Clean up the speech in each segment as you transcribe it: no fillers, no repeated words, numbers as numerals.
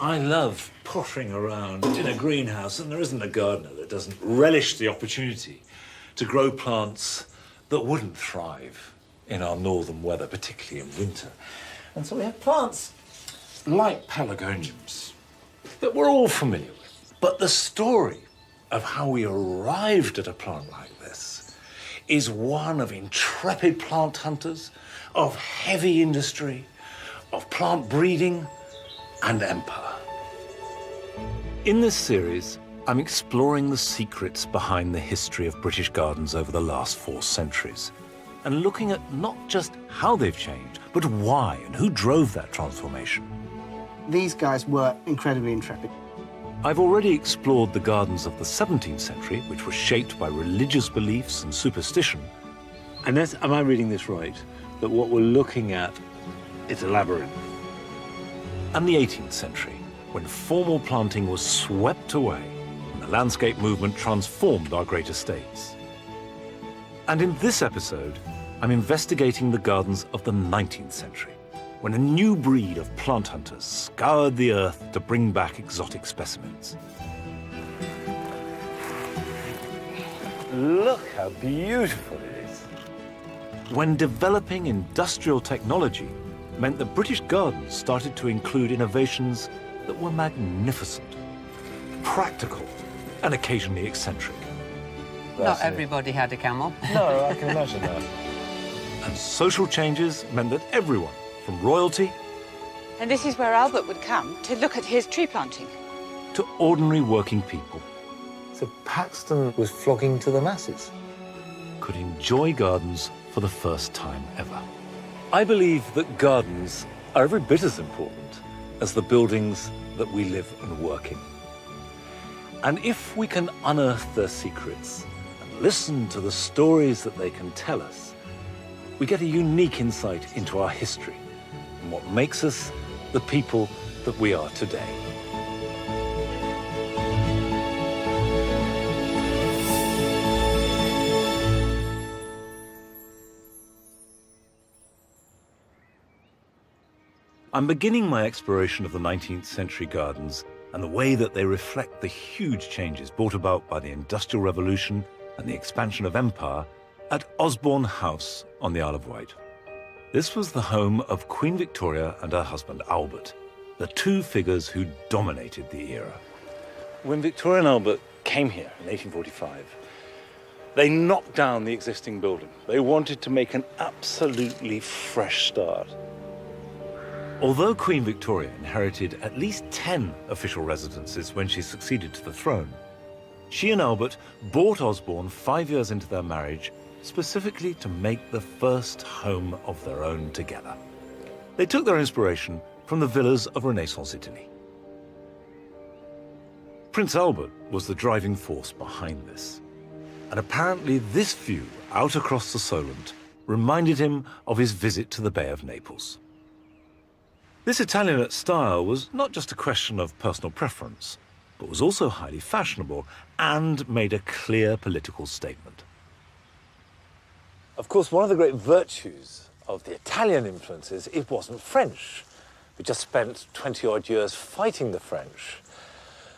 I love pottering around in a greenhouse, and there isn't a gardener that doesn't relish the opportunity to grow plants that wouldn't thrive in our northern weather, particularly in winter. And so we have plants like pelargoniums that we're all familiar with. But the story of how we arrived at a plant like this is one of intrepid plant hunters, of heavy industry, of plant breeding and empire. In this series, I'm exploring the secrets behind the history of British gardens over the last 4 centuries, and looking at not just how they've changed, but why and who drove that transformation. These guys were incredibly intrepid. I've already explored the gardens of the 17th century, which were shaped by religious beliefs and superstition. And am I reading this right? That what we're looking at is a labyrinth. And the 18th century, when formal planting was swept away and the landscape movement transformed our great estates. And in this episode, I'm investigating the gardens of the 19th century, when a new breed of plant hunters scoured the earth to bring back exotic specimens. Look how beautiful it is. When developing industrial technology meant that British gardens started to include innovations that were magnificent, practical, and occasionally eccentric. Not everybody had a camel. No, I can imagine that. And social changes meant that everyone, from royalty And this is where Albert would come to look at his tree planting. to ordinary working people, so Paxton was flogging to the masses, could enjoy gardens for the first time ever. I believe that gardens are every bit as important as the buildings that we live and work in. And if we can unearth their secrets and listen to the stories that they can tell us, we get a unique insight into our history and what makes us the people that we are today. I'm beginning my exploration of the 19th century gardens and the way that they reflect the huge changes brought about by the Industrial Revolution and the expansion of empire at Osborne House on the Isle of Wight. This was the home of Queen Victoria and her husband Albert, the 2 figures who dominated the era. When Victoria and Albert came here in 1845, they knocked down the existing building. They wanted to make an absolutely fresh start. Although Queen Victoria inherited at least 10 official residences when she succeeded to the throne, she and Albert bought Osborne 5 years into their marriage specifically to make the first home of their own together. They took their inspiration from the villas of Renaissance Italy. Prince Albert was the driving force behind this, and apparently this view out across the Solent reminded him of his visit to the Bay of Naples. This Italianate style was not just a question of personal preference, but was also highly fashionable and made a clear political statement. Of course, one of the great virtues of the Italian influences, it wasn't French. We just spent 20-odd years fighting the French.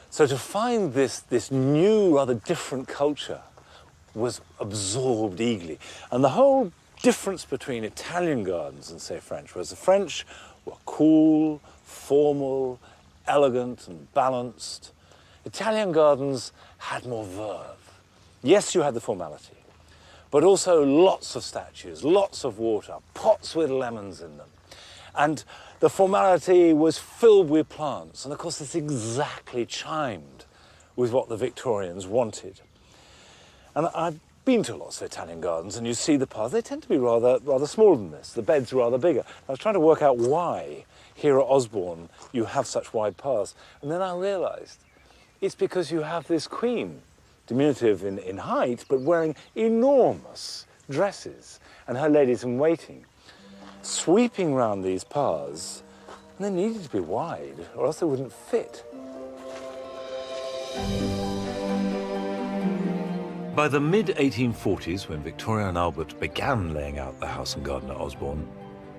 So to find this new, rather different culture was absorbed eagerly. And the whole difference between Italian gardens and, say, French was the French were cool, formal, elegant and balanced. Italian gardens had more verve. Yes, you had the formality, but also lots of statues, lots of water, pots with lemons in them. And the formality was filled with plants. And of course, this exactly chimed with what the Victorians wanted. And I've been to lots of Italian gardens, and you see the paths. They tend to be rather smaller than this. The beds are rather bigger. I was trying to work out why here at Osborne you have such wide paths. And then I realized it's because you have this queen, diminutive in height, but wearing enormous dresses, and her ladies-in-waiting, sweeping round these paths, and they needed to be wide, or else they wouldn't fit. By the mid-1840s, when Victoria and Albert began laying out the house and garden at Osborne,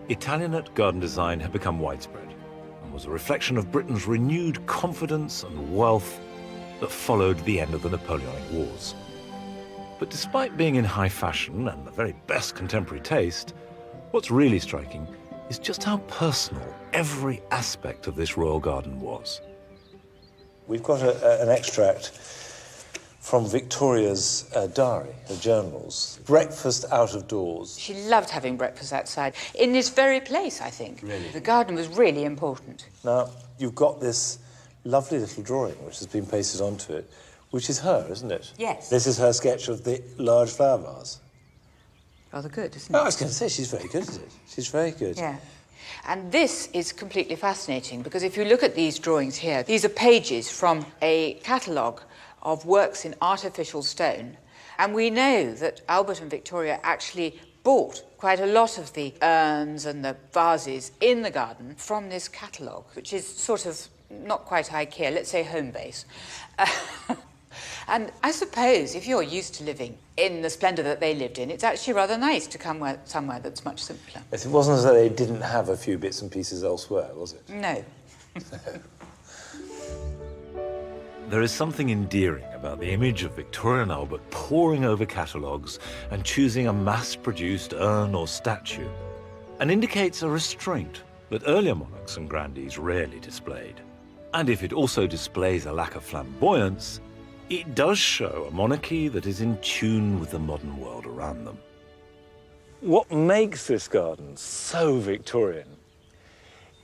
Italianate garden design had become widespread and was a reflection of Britain's renewed confidence and wealth that followed the end of the Napoleonic Wars. But despite being in high fashion and the very best contemporary taste, what's really striking is just how personal every aspect of this royal garden was. We've got an extract from Victoria's diary, her journals. Breakfast out of doors. She loved having breakfast outside, in this very place, I think. Really? The garden was really important. Now, you've got this lovely little drawing which has been pasted onto it, which is her, isn't it? Yes. This is her sketch of the large flower vase. Rather good, isn't Oh, it? I was going to say, she's very good at it. She's very good. Yeah. And this is completely fascinating, because if you look at these drawings here, these are pages from a catalogue of works in artificial stone. And we know that Albert and Victoria actually bought quite a lot of the urns and the vases in the garden from this catalogue, which is sort of not quite IKEA, let's say home base. And I suppose if you're used to living in the splendour that they lived in, it's actually rather nice to come somewhere that's much simpler. Yes, it wasn't as though they didn't have a few bits and pieces elsewhere, was it? No. There is something endearing about the image of Victoria and Albert poring over catalogues and choosing a mass-produced urn or statue, and indicates a restraint that earlier monarchs and grandees rarely displayed. And if it also displays a lack of flamboyance, it does show a monarchy that is in tune with the modern world around them. What makes this garden so Victorian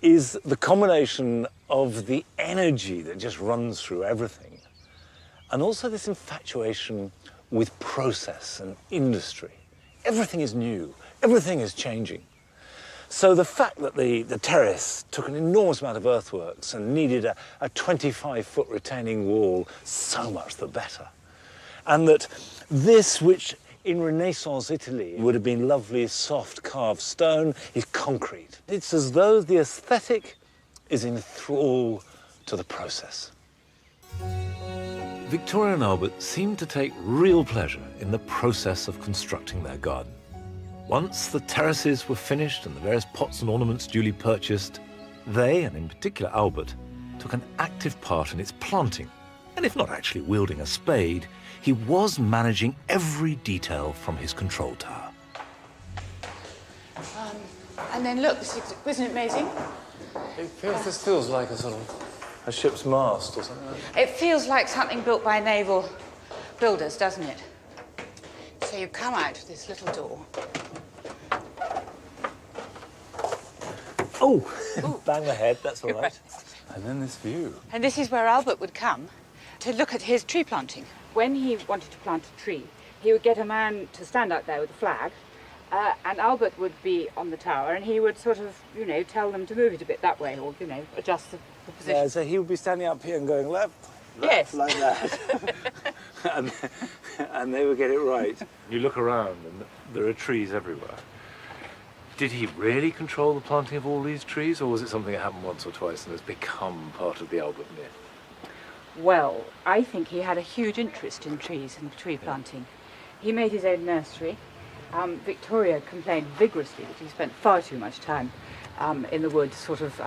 is the combination of the energy that just runs through everything, and also this infatuation with process and industry. Everything is new, everything is changing. So the fact that the terrace took an enormous amount of earthworks and needed a 25-foot retaining wall, so much the better. And that this, which in Renaissance Italy would have been lovely, soft carved stone, is concrete. It's as though the aesthetic is in thrall to the process. Victoria and Albert seemed to take real pleasure in the process of constructing their garden. Once the terraces were finished and the various pots and ornaments duly purchased, they, and in particular Albert, took an active part in its planting. And if not actually wielding a spade, he was managing every detail from his control tower. And then look, isn't it amazing? This feels like a sort of a ship's mast or something like that. It feels like something built by naval builders, doesn't it? So you come out of this little door. Oh, bang my head, that's all right. Right. And then this view. And this is where Albert would come to look at his tree planting. When he wanted to plant a tree, he would get a man to stand out there with a flag, and Albert would be on the tower, and he would sort of, you know, tell them to move it a bit that way, or, you know, adjust the position. Yeah, so he would be standing up here and going left, Yes. like that. and they would get it right. You look around and there are trees everywhere. Did he really control the planting of all these trees, or was it something that happened once or twice and has become part of the Albert myth? Well, I think he had a huge interest in trees and tree planting. He made his own nursery. Victoria complained vigorously that he spent far too much time in the woods, sort of,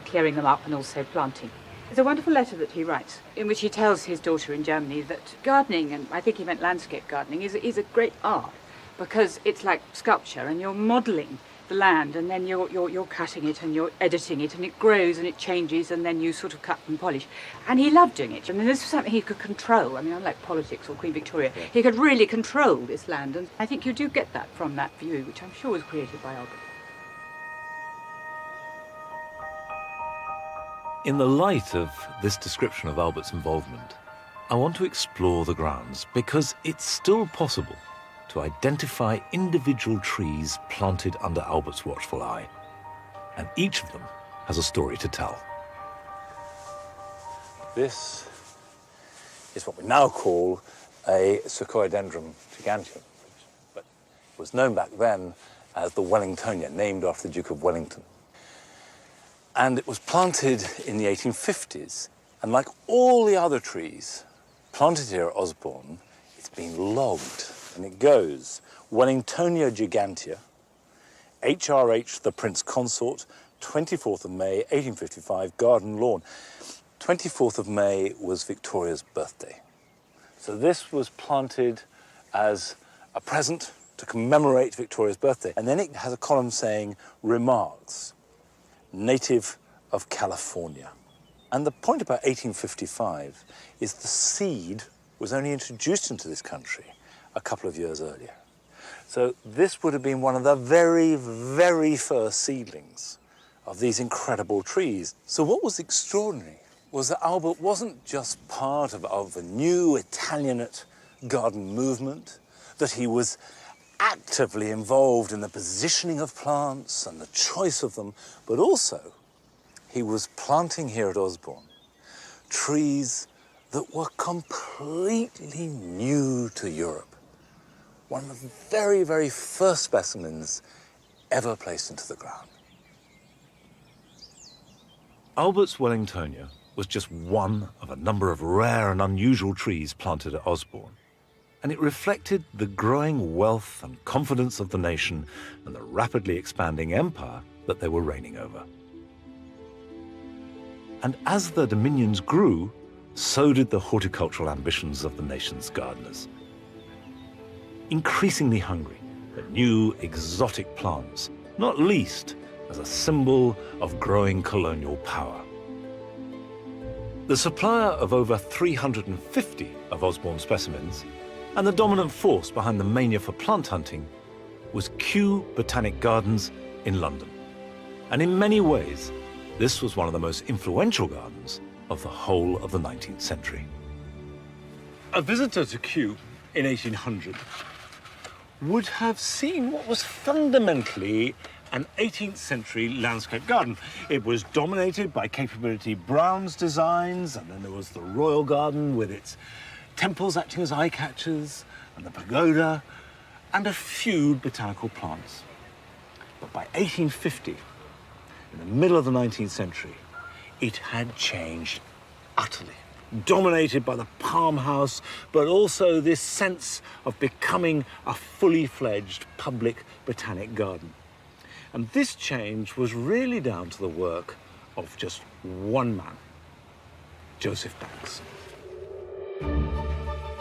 clearing them up and also planting. There's a wonderful letter that he writes in which he tells his daughter in Germany that gardening, and I think he meant landscape gardening, is a great art, because it's like sculpture, and you're modelling the land, and then you're cutting it and you're editing it, and it grows and it changes, and then you sort of cut and polish. And he loved doing it. I mean, this was something he could control. I mean, unlike politics or Queen Victoria, he could really control this land, and I think you do get that from that view, which I'm sure was created by Albert. In the light of this description of Albert's involvement, I want to explore the grounds, because it's still possible to identify individual trees planted under Albert's watchful eye, and each of them has a story to tell. This is what we now call a Sequoiadendron giganteum, but was known back then as the Wellingtonia, named after the Duke of Wellington. And it was planted in the 1850s, and like all the other trees planted here at Osborne, it's been logged. And it goes Wellingtonia gigantea, HRH the Prince Consort, 24th of May, 1855, garden lawn. 24th of May was Victoria's birthday. So this was planted as a present to commemorate Victoria's birthday. And then it has a column saying, remarks, native of California. And the point about 1855 is the seed was only introduced into this country a couple of years earlier. So this would have been one of the very, very first seedlings of these incredible trees. So what was extraordinary was that Albert wasn't just part of the new Italianate garden movement, that he was actively involved in the positioning of plants and the choice of them, but also he was planting here at Osborne trees that were completely new to Europe. One of the very, very first specimens ever placed into the ground. Albert's Wellingtonia was just one of a number of rare and unusual trees planted at Osborne, and it reflected the growing wealth and confidence of the nation and the rapidly expanding empire that they were reigning over. And as their dominions grew, so did the horticultural ambitions of the nation's gardeners. Increasingly hungry for new exotic plants, not least as a symbol of growing colonial power. The supplier of over 350 of Osborne's specimens, and the dominant force behind the mania for plant hunting, was Kew Botanic Gardens in London. And in many ways, this was one of the most influential gardens of the whole of the 19th century. A visitor to Kew in 1800 would have seen what was fundamentally an 18th century landscape garden. It was dominated by Capability Brown's designs, and then there was the Royal Garden with its temples acting as eye catchers, and the pagoda, and a few botanical plants. But by 1850, in the middle of the 19th century, it had changed utterly. Dominated by the palm house, but also this sense of becoming a fully fledged public botanic garden. And this change was really down to the work of just one man, Joseph Banks.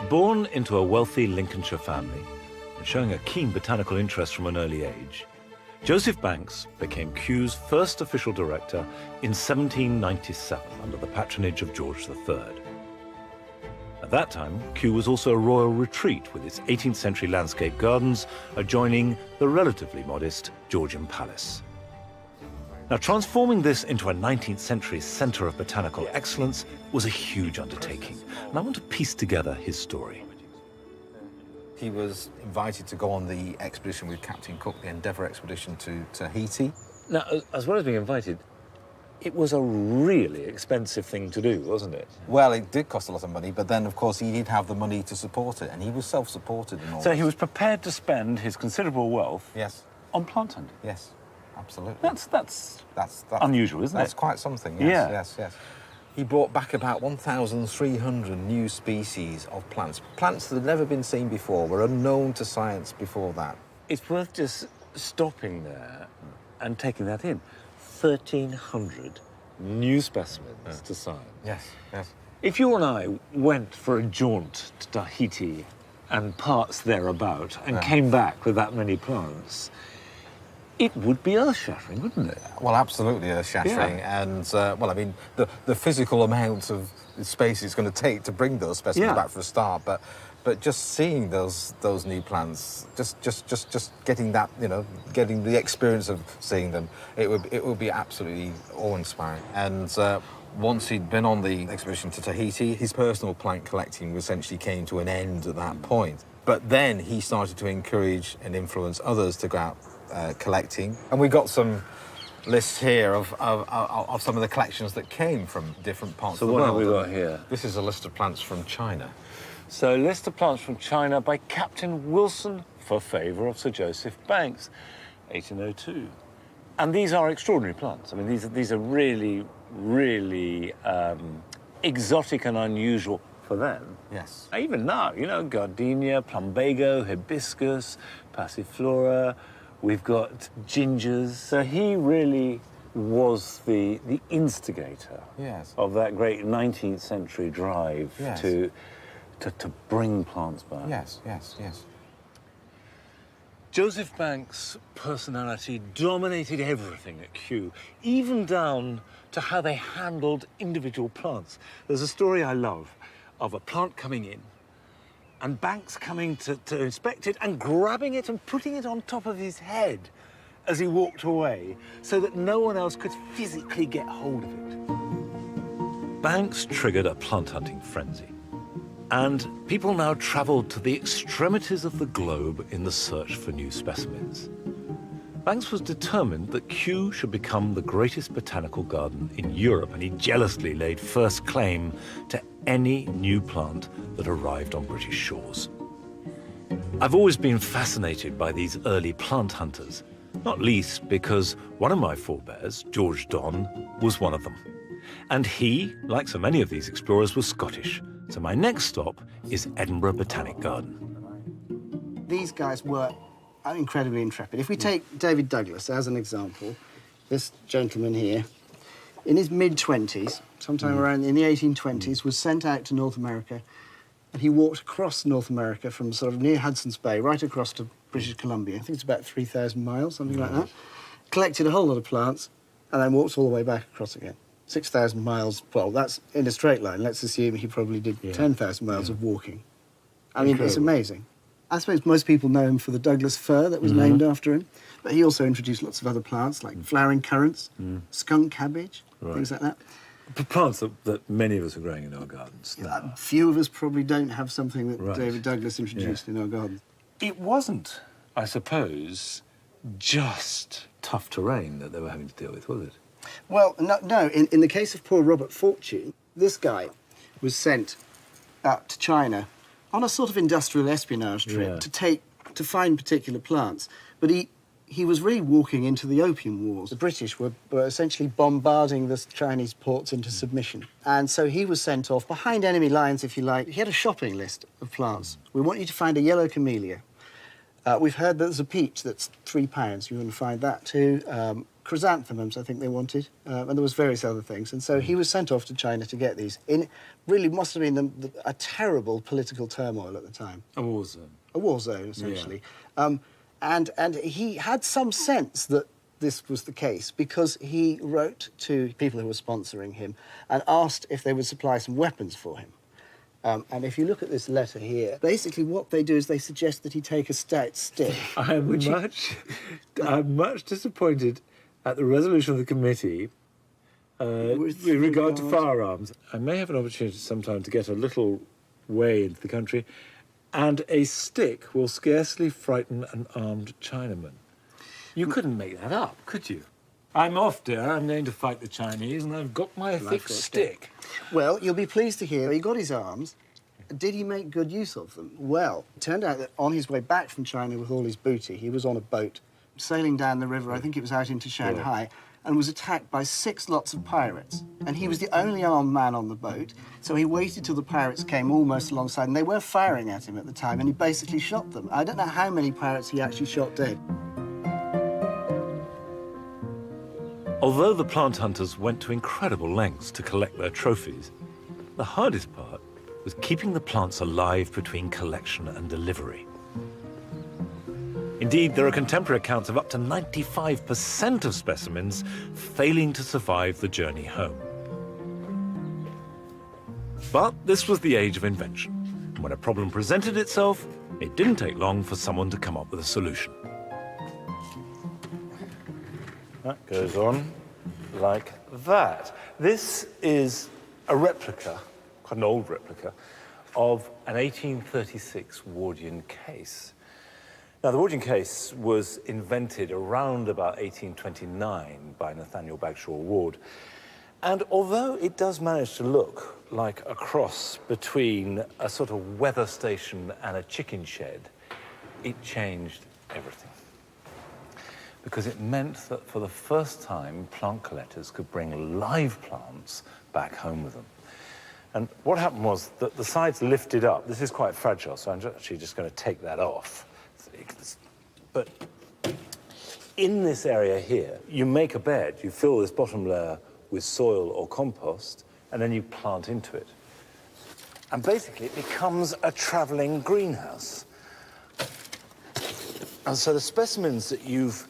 Born into a wealthy Lincolnshire family and showing a keen botanical interest from an early age, Joseph Banks became Kew's first official director in 1797 under the patronage of George III. At that time, Kew was also a royal retreat with its 18th century landscape gardens adjoining the relatively modest Georgian Palace. Now, transforming this into a 19th century centre of botanical excellence was a huge undertaking, and I want to piece together his story. He was invited to go on the expedition with Captain Cook, the Endeavour expedition to Tahiti. Now, as well as being invited, it was a really expensive thing to do, wasn't it? Well, it did cost a lot of money, but then, of course, he did have the money to support it, and he was self-supported and all. So he was prepared to spend his considerable wealth Yes, on plant hunting. yes, absolutely. That's That's unusual, isn't That's it? quite something, yes, Yeah. yes. He brought back about 1,300 new species of plants. Plants that had never been seen before, were unknown to science before that. It's worth just stopping there and taking that in. 1,300 new specimens to science. Yes, yes. If you and I went for a jaunt to Tahiti and parts thereabout and came back with that many plants, it would be earth-shattering, wouldn't it? Well, absolutely earth-shattering, and well, I mean, the physical amount of space it's going to take to bring those specimens back for a start, but just seeing those new plants, just getting that, you know, getting the experience of seeing them, it would be absolutely awe-inspiring. And once he'd been on the expedition to Tahiti, his personal plant collecting essentially came to an end at that point. But then he started to encourage and influence others to go out collecting. And we got some lists here of some of the collections that came from different parts of the world. So what have we got here? This is a list of plants from China. So, a list of plants from China by Captain Wilson for favour of Sir Joseph Banks, 1802. And these are extraordinary plants. I mean, these are really, really exotic and unusual for them. Yes. Even now, you know, gardenia, plumbago, hibiscus, passiflora, we've got gingers. So he really was the instigator Yes. of that great 19th century drive Yes. to bring plants back. Yes, yes, yes. Joseph Banks' personality dominated everything at Kew, even down to how they handled individual plants. There's a story I love of a plant coming in and Banks coming to inspect it and grabbing it and putting it on top of his head as he walked away so that no one else could physically get hold of it. Banks triggered a plant hunting frenzy. And people now travelled to the extremities of the globe in the search for new specimens. Banks was determined that Kew should become the greatest botanical garden in Europe, and he jealously laid first claim to any new plant that arrived on British shores. I've always been fascinated by these early plant hunters, not least because one of my forebears, George Donne, was one of them. And he, like so many of these explorers, was Scottish. So my next stop is Edinburgh Botanic Garden. These guys were incredibly intrepid. If we take David Douglas as an example, this gentleman here, in his mid-20s, sometime around in the 1820s, was sent out to North America, and he walked across North America from sort of near Hudson's Bay right across to British Columbia. I think it's about 3,000 miles, something like that. Collected a whole lot of plants, and then walked all the way back across again. 6,000 miles, well, that's in a straight line. Let's assume he probably did 10,000 miles of walking. I mean, it's amazing. I suppose most people know him for the Douglas fir that was named after him, but he also introduced lots of other plants like flowering currants, skunk cabbage, things like that. Plants that many of us are growing in our gardens now. Few of us probably don't have something that David Douglas introduced in our garden. It wasn't, I suppose, just tough terrain that they were having to deal with, was it? Well, no. In the case of poor Robert Fortune, this guy was sent out to China on a sort of industrial espionage trip to find particular plants. But he was really walking into the Opium Wars. The British were essentially bombarding the Chinese ports into submission. And so he was sent off behind enemy lines, if you like. He had a shopping list of plants. We want you to find a yellow camellia. We've heard that there's a peach that's £3. You want to find that too. Chrysanthemums, I think they wanted, and there was various other things. And so he was sent off to China to get these. In really must have been a terrible political turmoil at the time. A war zone. A war zone, essentially. And he had some sense that this was the case because he wrote to people who were sponsoring him and asked if they would supply some weapons for him. And if you look at this letter here, basically what they do is they suggest that he take a stout stick. I'm much disappointed at the resolution of the committee with regard to firearms. I may have an opportunity sometime to get a little way into the country, and a stick will scarcely frighten an armed Chinaman. You couldn't make that up, could you? I'm off, dear. I'm going to fight the Chinese, and I've got my thick stick. Well, you'll be pleased to hear he got his arms. Did he make good use of them? Well, it turned out that on his way back from China with all his booty, he was on a boat sailing down the river, I think it was out into Shanghai, and was attacked by 6 lots of pirates. And he was the only armed man on the boat, so he waited till the pirates came almost alongside, and they were firing at him at the time, and he basically shot them. I don't know how many pirates he actually shot dead. Although the plant hunters went to incredible lengths to collect their trophies, the hardest part was keeping the plants alive between collection and delivery. Indeed, there are contemporary accounts of up to 95% of specimens failing to survive the journey home. But this was the age of invention, and when a problem presented itself, it didn't take long for someone to come up with a solution. That goes on like that. This is a replica, quite an old replica, of an 1836 Wardian case. Now, the Wardian case was invented around about 1829 by Nathaniel Bagshaw Ward. And although it does manage to look like a cross between a sort of weather station and a chicken shed, it changed everything. Because it meant that for the first time, plant collectors could bring live plants back home with them. And what happened was that the sides lifted up. This is quite fragile, so I'm actually just going to take that off. But In this area here, you make a bed, you fill this bottom layer with soil or compost, and then you plant into it. And basically, it becomes a travelling greenhouse. And so the specimens that you've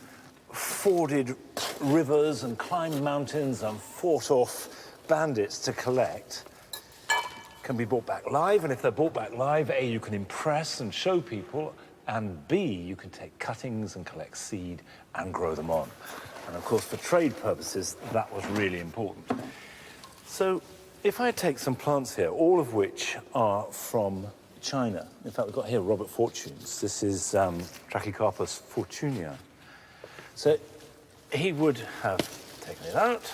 forded rivers and climbed mountains and fought off bandits to collect can be brought back live, and if they're brought back live, A, you can impress and show people, and B, you can take cuttings and collect seed and grow them on. And of course, for trade purposes, that was really important. So if I take some plants here, all of which are from China. In fact, we've got here Robert Fortune's. This is Trachycarpus fortunea. So he would have taken it out.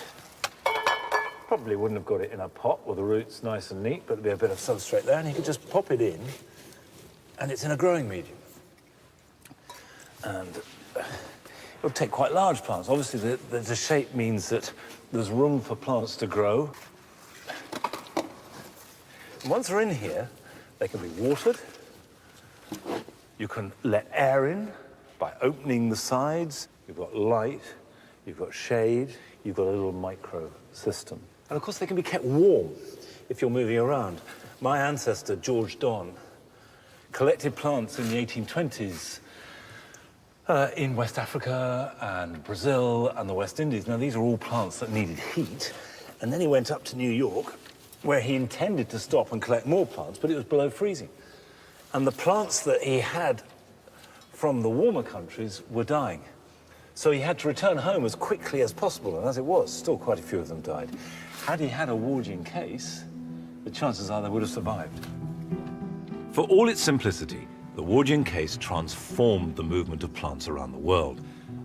Probably wouldn't have got it in a pot with the roots nice and neat, but there'd be a bit of substrate there, and he could just pop it in, and it's in a growing medium. And it would take quite large plants. Obviously, the shape means that there's room for plants to grow. And once they're in here, they can be watered. You can let air in by opening the sides. You've got light, you've got shade, you've got a little micro system. And of course, they can be kept warm if you're moving around. My ancestor, George Don, collected plants in the 1820s in West Africa and Brazil and the West Indies. Now, these are all plants that needed heat. And then he went up to New York, where he intended to stop and collect more plants, but it was below freezing. And the plants that he had from the warmer countries were dying. So he had to return home as quickly as possible, and as it was, still quite a few of them died. Had he had a Wardian case, the chances are they would have survived. For all its simplicity, the Wardian case transformed the movement of plants around the world,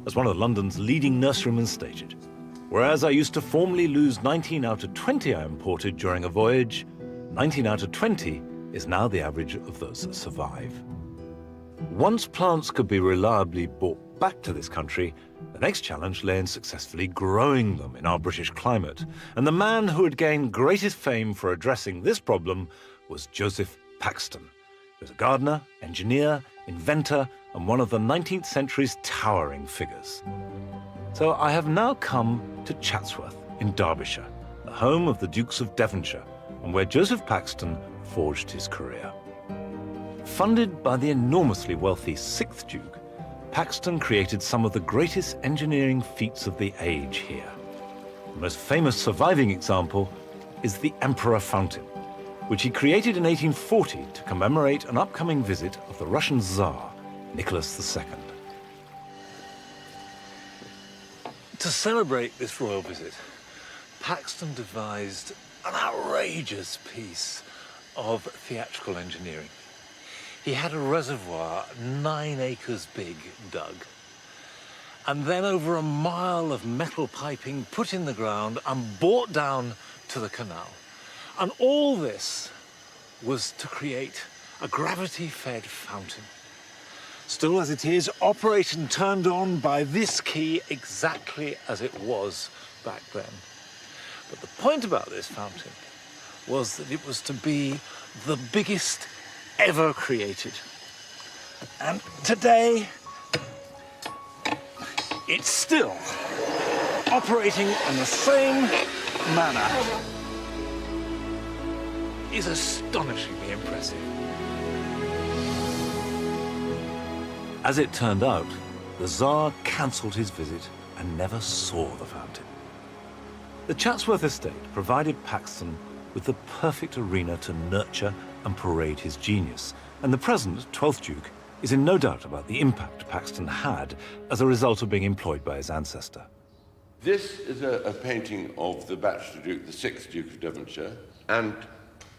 as one of London's leading nurserymen stated. Whereas I used to formerly lose 19 out of 20 I imported during a voyage, 19 out of 20 is now the average of those that survive. Once plants could be reliably brought back to this country, the next challenge lay in successfully growing them in our British climate. And the man who had gained greatest fame for addressing this problem was Joseph Paxton. He was a gardener, engineer, inventor, and one of the 19th century's towering figures. So I have now come to Chatsworth in Derbyshire, the home of the Dukes of Devonshire, and where Joseph Paxton forged his career. Funded by the enormously wealthy 6th Duke, Paxton created some of the greatest engineering feats of the age here. The most famous surviving example is the Emperor Fountain, which he created in 1840 to commemorate an upcoming visit of the Russian Tsar, Nicholas II. To celebrate this royal visit, Paxton devised an outrageous piece of theatrical engineering. He had a reservoir 9 acres big dug, and then over a mile of metal piping put in the ground and brought down to the canal. And all this was to create a gravity-fed fountain. Still as it is, operated and turned on by this key exactly as it was back then. But the point about this fountain was that it was to be the biggest ever created. And today, it's still operating in the same manner. It's astonishingly impressive. As it turned out, the Tsar cancelled his visit and never saw the fountain. The Chatsworth estate provided Paxton with the perfect arena to nurture and parade his genius, and the present 12th Duke is in no doubt about the impact Paxton had as a result of being employed by his ancestor. This is a painting of the Bachelor Duke, the 6th Duke of Devonshire, and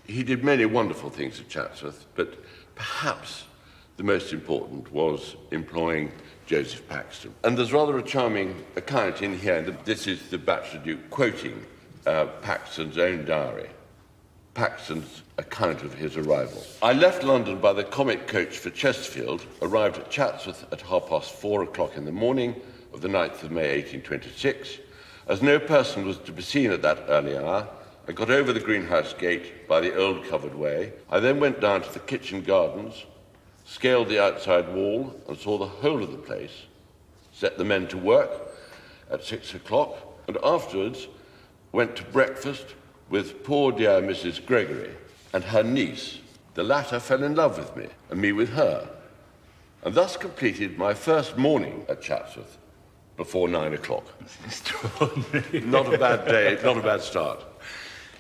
he did many wonderful things at Chatsworth, but perhaps the most important was employing Joseph Paxton. And there's rather a charming account in here. This is the Bachelor Duke quoting Paxton's own diary. Paxton's account of his arrival. I left London by the comic coach for Chesterfield, arrived at Chatsworth at 4:30 in the morning of the 9th of May 1826. As no person was to be seen at that early hour, I got over the greenhouse gate by the old covered way. I then went down to the kitchen gardens, scaled the outside wall and saw the whole of the place, set the men to work at 6 o'clock, and afterwards went to breakfast with poor dear Mrs. Gregory and her niece. The latter fell in love with me, and me with her, and thus completed my first morning at Chatsworth before 9 o'clock. Extraordinary. Not a bad day, not a bad start.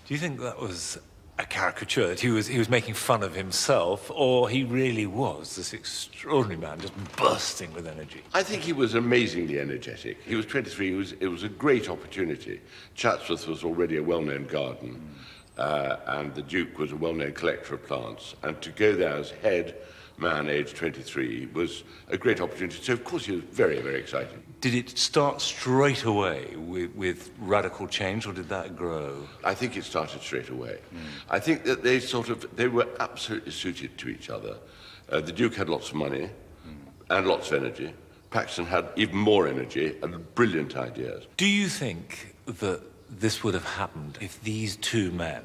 Do you think that was a caricature, that he was making fun of himself, or he really was this extraordinary man just bursting with energy? I think he was amazingly energetic. He was 23, it was a great opportunity. Chatsworth was already a well-known garden, and the Duke was a well-known collector of plants, and to go there as head man, aged 23, was a great opportunity. So, of course, he was very, very excited. Did it start straight away with radical change, or did that grow? I think it started straight away. I think that they were absolutely suited to each other. The Duke had lots of money and lots of energy. Paxton had even more energy and brilliant ideas. Do you think that this would have happened if these two men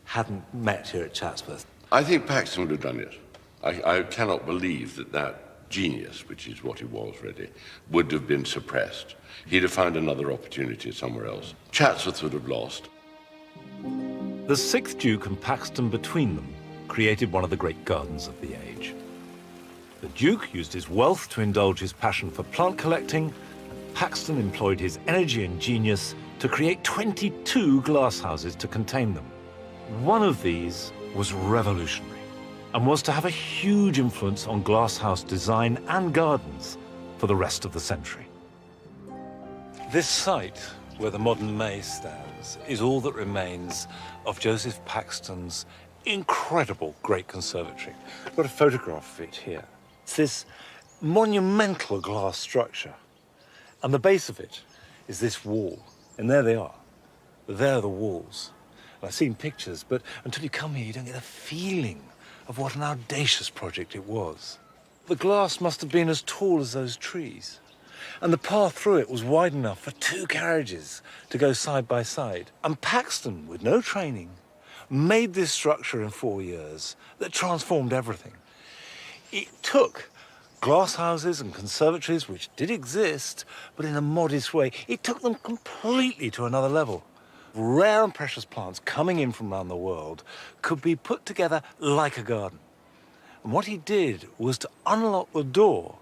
hadn't met here at Chatsworth? I think Paxton would have done it. I cannot believe that genius, which is what he was really, would have been suppressed. He'd have found another opportunity somewhere else. Chatsworth would have lost. The sixth Duke and Paxton between them created one of the great gardens of the age. The Duke used his wealth to indulge his passion for plant collecting, and Paxton employed his energy and genius to create 22 glasshouses to contain them. One of these was revolutionary, and was to have a huge influence on glasshouse design and gardens for the rest of the century. This site, where the modern May stands, is all that remains of Joseph Paxton's incredible great conservatory. I've got a photograph of it here. It's this monumental glass structure, and the base of it is this wall, and there they are. There are the walls. And I've seen pictures, but until you come here, you don't get a feeling of what an audacious project it was. The glass must have been as tall as those trees, and the path through it was wide enough for 2 carriages to go side by side. And Paxton, with no training, made this structure in 4 years that transformed everything. It took glass houses and conservatories, which did exist, but in a modest way. It took them completely to another level. Rare and precious plants coming in from around the world could be put together like a garden. And what he did was to unlock the door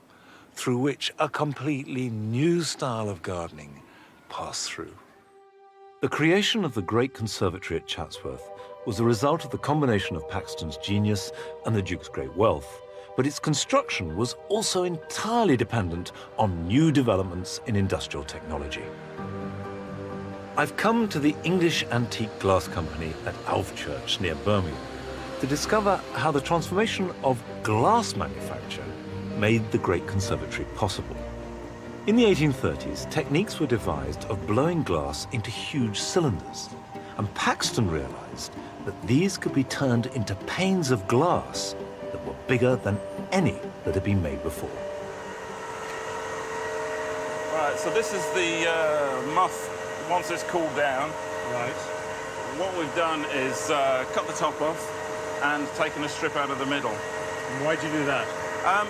through which a completely new style of gardening passed through. The creation of the great conservatory at Chatsworth was the result of the combination of Paxton's genius and the Duke's great wealth, but its construction was also entirely dependent on new developments in industrial technology. I've come to the English Antique Glass Company at Alvechurch near Birmingham to discover how the transformation of glass manufacture made the Great Conservatory possible. In the 1830s, techniques were devised of blowing glass into huge cylinders, and Paxton realized that these could be turned into panes of glass that were bigger than any that had been made before. Right, so this is the muff once it's cooled down. Right. What we've done is cut the top off and taken a strip out of the middle. And why'd you do that?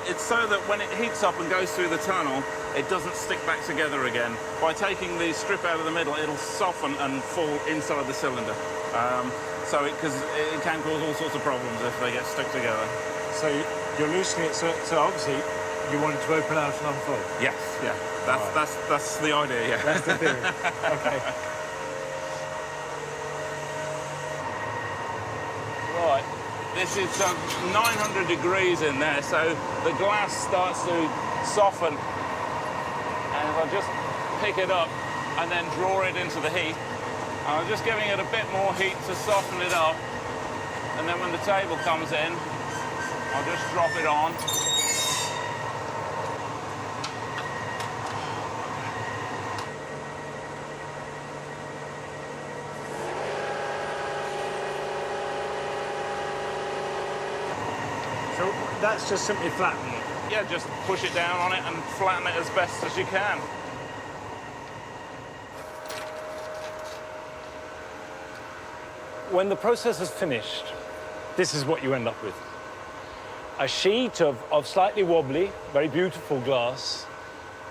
It's so that when it heats up and goes through the tunnel, it doesn't stick back together again. By taking the strip out of the middle, it'll soften and fall inside the cylinder. Because it can cause all sorts of problems if they get stuck together. So you're loosening it, so obviously you want it to open out and unfold? Yes, yeah. That's the idea, yeah. That's the theory. Okay. Right. This is 900 degrees in there, so the glass starts to soften. And if I just pick it up and then draw it into the heat, I'm just giving it a bit more heat to soften it up. And then when the table comes in, I'll just drop it on. So that's just simply flattening it? Yeah, just push it down on it and flatten it as best as you can. When the process is finished, this is what you end up with. A sheet of slightly wobbly, very beautiful glass,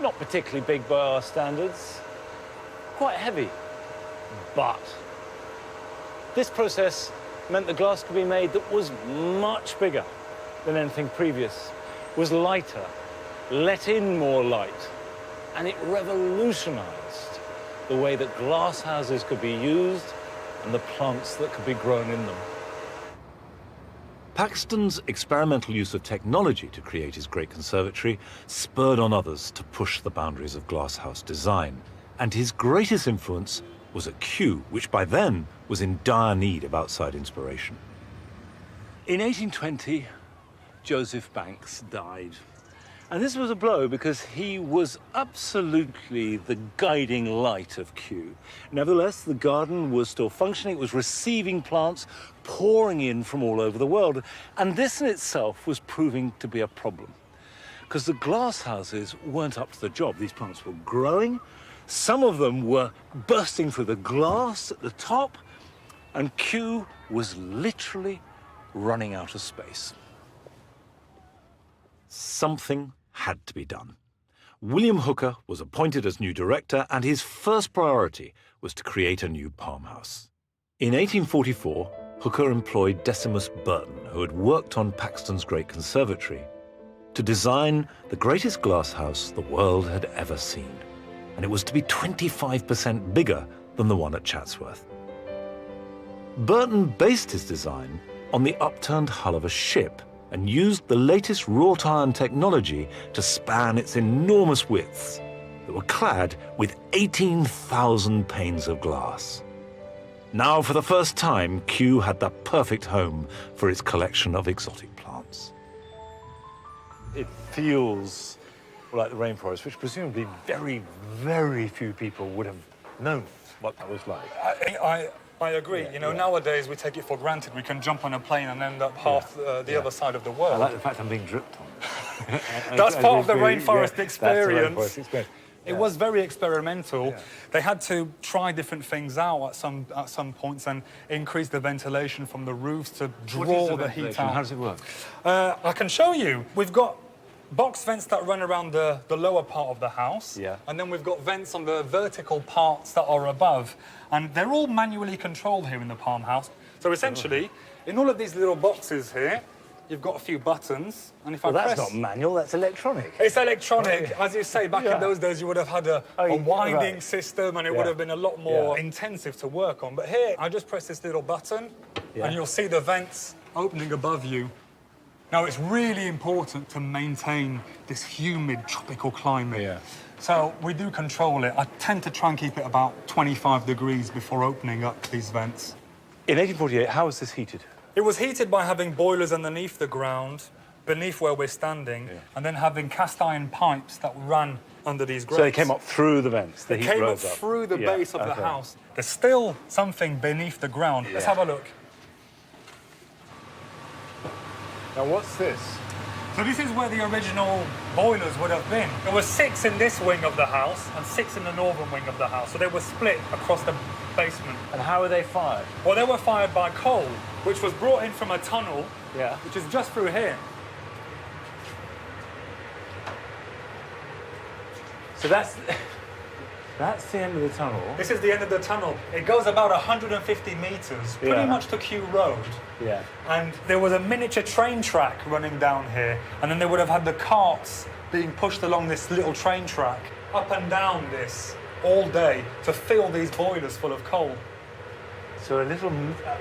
not particularly big by our standards, quite heavy. But this process meant the glass could be made that was much bigger than anything previous, was lighter, let in more light, and it revolutionized the way that glass houses could be used and the plants that could be grown in them. Paxton's experimental use of technology to create his great conservatory spurred on others to push the boundaries of glasshouse design, and his greatest influence was at Kew, which by then was in dire need of outside inspiration. In 1820, Joseph Banks died. And this was a blow because he was absolutely the guiding light of Kew. Nevertheless, the garden was still functioning. It was receiving plants pouring in from all over the world. And this in itself was proving to be a problem because the glass houses weren't up to the job. These plants were growing. Some of them were bursting through the glass at the top, and Kew was literally running out of space. Something had to be done. William Hooker was appointed as new director, and his first priority was to create a new palm house. In 1844, Hooker employed Decimus Burton, who had worked on Paxton's great conservatory, to design the greatest glasshouse the world had ever seen. And it was to be 25% bigger than the one at Chatsworth. Burton based his design on the upturned hull of a ship and used the latest wrought iron technology to span its enormous widths that were clad with 18,000 panes of glass. Now, for the first time, Kew had the perfect home for its collection of exotic plants. It feels like the rainforest, which presumably very, very few people would have known what that was like. I agree. Yeah, you know, nowadays we take it for granted. We can jump on a plane and end up half the other side of the world. I like the fact I'm being dripped on. That's part of the rainforest experience. That's the rainforest experience. It was very experimental. Yeah. They had to try different things out at some points and increase the ventilation from the roofs to draw the heat out. How does it work? I can show you. We've got box vents that run around the lower part of the house. Yeah. And then we've got vents on the vertical parts that are above. And they're all manually controlled here in the Palm House. So essentially, in all of these little boxes here, you've got a few buttons. And if I press... that's not manual, that's electronic. It's electronic. As you say, back in those days, you would have had a winding system and it would have been a lot more intensive to work on. But here, I just press this little button and you'll see the vents opening above you. Now, it's really important to maintain this humid tropical climate. Yeah. So we do control it. I tend to try and keep it about 25 degrees before opening up these vents. In 1848, how was this heated? It was heated by having boilers underneath the ground, beneath where we're standing, and then having cast iron pipes that ran under these grates. So they came up through the vents, the heat came up rose up through the base of the house. There's still something beneath the ground. Let's have a look. Now, what's this? So this is where the original boilers would have been. There were 6 in this wing of the house and 6 in the northern wing of the house. So they were split across the basement. And how were they fired? Well, they were fired by coal, which was brought in from a tunnel, which is just through here. So that's the end of the tunnel. This is the end of the tunnel. It goes about 150 metres, pretty much to Kew Road. Yeah. And there was a miniature train track running down here, and then they would have had the carts being pushed along this little train track, up and down this, all day, to fill these boilers full of coal. So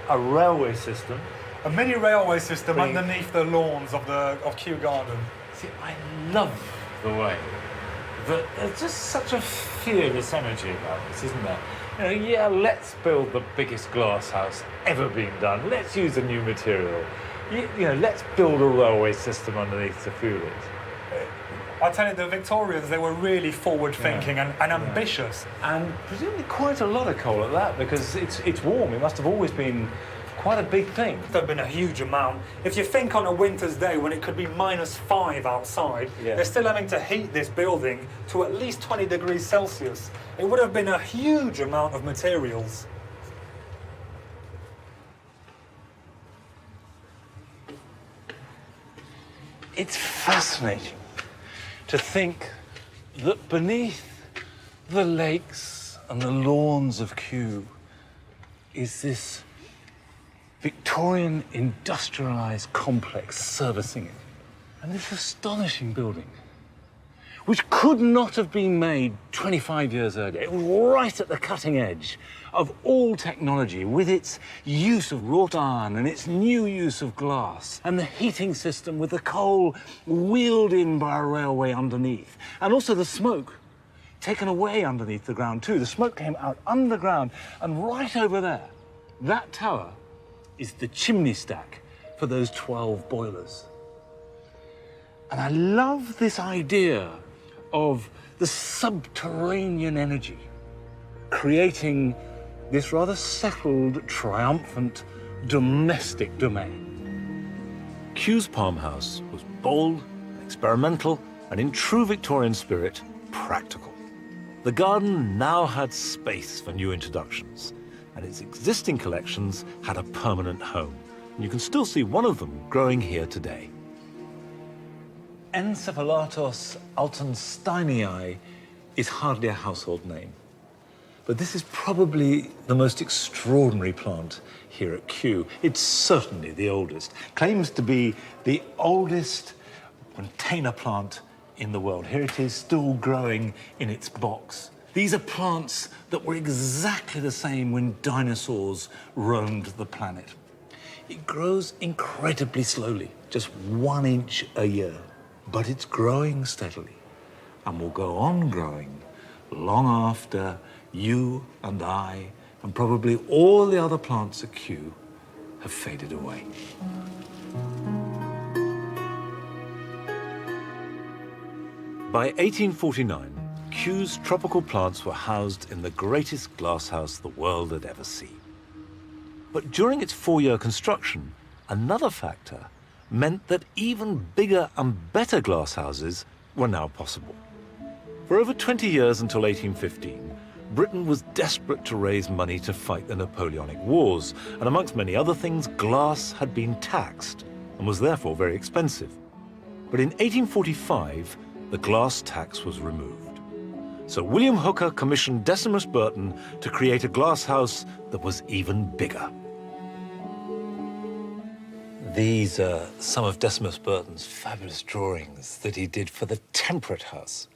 a railway system. A mini railway system underneath the lawns of Kew Garden. See, I love the way that there's just such a fearless energy about this, isn't there? You know, yeah, let's build the biggest glass house ever being done. Let's use a new material. You know, let's build a railway system underneath to fuel it. I tell you, the Victorians, they were really forward-thinking and ambitious. And presumably quite a lot of coal at that, because it's warm. It must have always been quite a big thing. There'd been a huge amount. If you think on a winter's day when it could be -5 outside, they're still having to heat this building to at least 20 degrees Celsius. It would have been a huge amount of materials. It's fascinating to think that beneath the lakes and the lawns of Kew is this Victorian industrialised complex servicing it. And this astonishing building, which could not have been made 25 years earlier. It was right at the cutting edge of all technology, with its use of wrought iron and its new use of glass, and the heating system with the coal wheeled in by a railway underneath, and also the smoke taken away underneath the ground too. The smoke came out underground, and right over there, that tower is the chimney stack for those 12 boilers. And I love this idea of the subterranean energy creating this rather settled, triumphant, domestic domain. Kew's Palm House was bold, experimental, and in true Victorian spirit, practical. The garden now had space for new introductions, and its existing collections had a permanent home. And you can still see one of them growing here today. Encephalatos altensteinii is hardly a household name, but this is probably the most extraordinary plant here at Kew. It's certainly the oldest. Claims to be the oldest container plant in the world. Here it is, still growing in its box. These are plants that were exactly the same when dinosaurs roamed the planet. It grows incredibly slowly, just 1 inch a year. But it's growing steadily and will go on growing long after you and I and probably all the other plants at Kew have faded away. By 1849, Kew's tropical plants were housed in the greatest glasshouse the world had ever seen. But during its 4-year construction, another factor meant that even bigger and better glasshouses were now possible. For over 20 years until 1815, Britain was desperate to raise money to fight the Napoleonic Wars, and amongst many other things, glass had been taxed and was therefore very expensive. But in 1845, the glass tax was removed. So William Hooker commissioned Decimus Burton to create a glasshouse that was even bigger. These are some of Decimus Burton's fabulous drawings that he did for the Temperate House,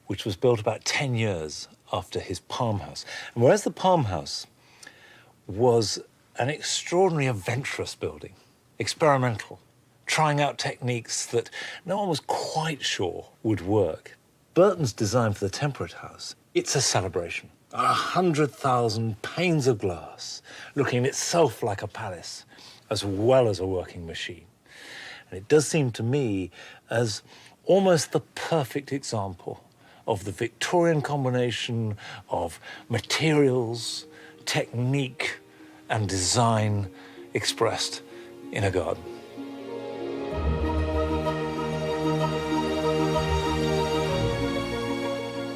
which was built about 10 years after his Palm House. And whereas the Palm House was an extraordinary adventurous building, experimental, trying out techniques that no one was quite sure would work, Burton's design for the Temperate House, it's a celebration. 100,000 panes of glass, looking itself like a palace, as well as a working machine. And it does seem to me as almost the perfect example of the Victorian combination of materials, technique, and design expressed in a garden.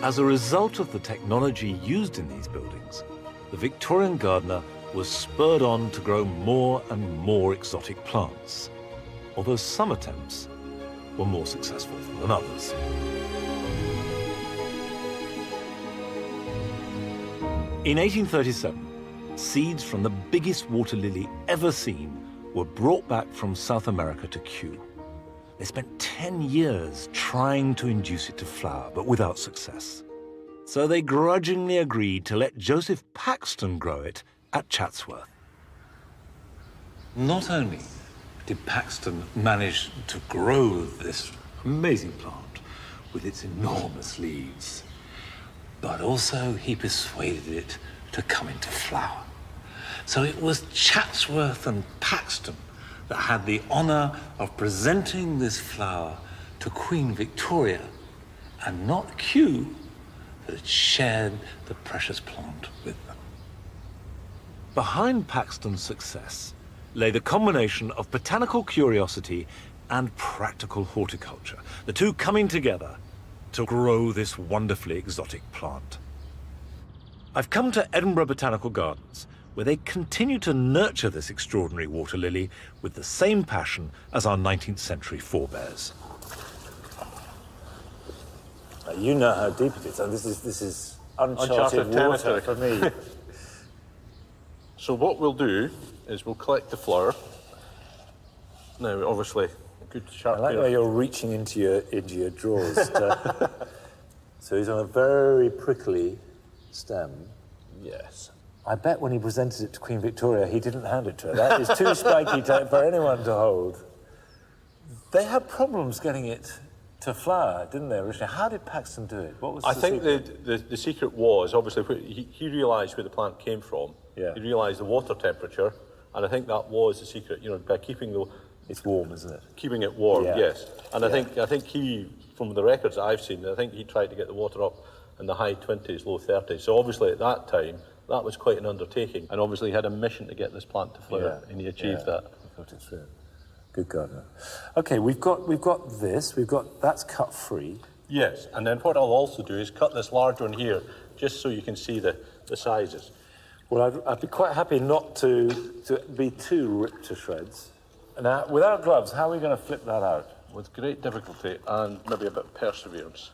As a result of the technology used in these buildings, the Victorian gardener was spurred on to grow more and more exotic plants, although some attempts were more successful than others. In 1837, seeds from the biggest water lily ever seen were brought back from South America to Kew. They spent 10 years trying to induce it to flower, but without success. So they grudgingly agreed to let Joseph Paxton grow it at Chatsworth. Not only did Paxton manage to grow this amazing plant with its enormous leaves, but also he persuaded it to come into flower. So it was Chatsworth and Paxton that had the honour of presenting this flower to Queen Victoria, and not Kew that had shared the precious plant with them. Behind Paxton's success lay the combination of botanical curiosity and practical horticulture, the two coming together to grow this wonderfully exotic plant. I've come to Edinburgh Botanical Gardens, where they continue to nurture this extraordinary water lily with the same passion as our 19th century forebears. You know how deep it is, and this is uncharted water territory for me. So what we'll do is we'll collect the flour. Now, obviously, a good sharp I like the way you're reaching into your drawers. So he's on a very prickly stem. Yes. I bet when he presented it to Queen Victoria, he didn't hand it to her. That is too spiky for anyone to hold. They had problems getting it to flour, didn't they, originally? How did Paxton do it? What was I the think secret? the secret was, obviously, he realised where the plant came from. Yeah. He realised the water temperature, and I think that was the secret, by keeping It's warm, isn't it? Keeping it warm, Yeah. yes. And I think he, from the records that I've seen, I think he tried to get the water up in the high 20s, low 30s. So obviously at that time, that was quite an undertaking. And obviously he had a mission to get this plant to flower, and he achieved that. He got it through. Good gardener. Okay, we've got this. That's cut free. Yes, and then what I'll also do is cut this large one here, just so you can see the sizes. Well, I'd be quite happy not to be too ripped to shreds. Now, without gloves, how are we going to flip that out? With great difficulty and maybe a bit of perseverance.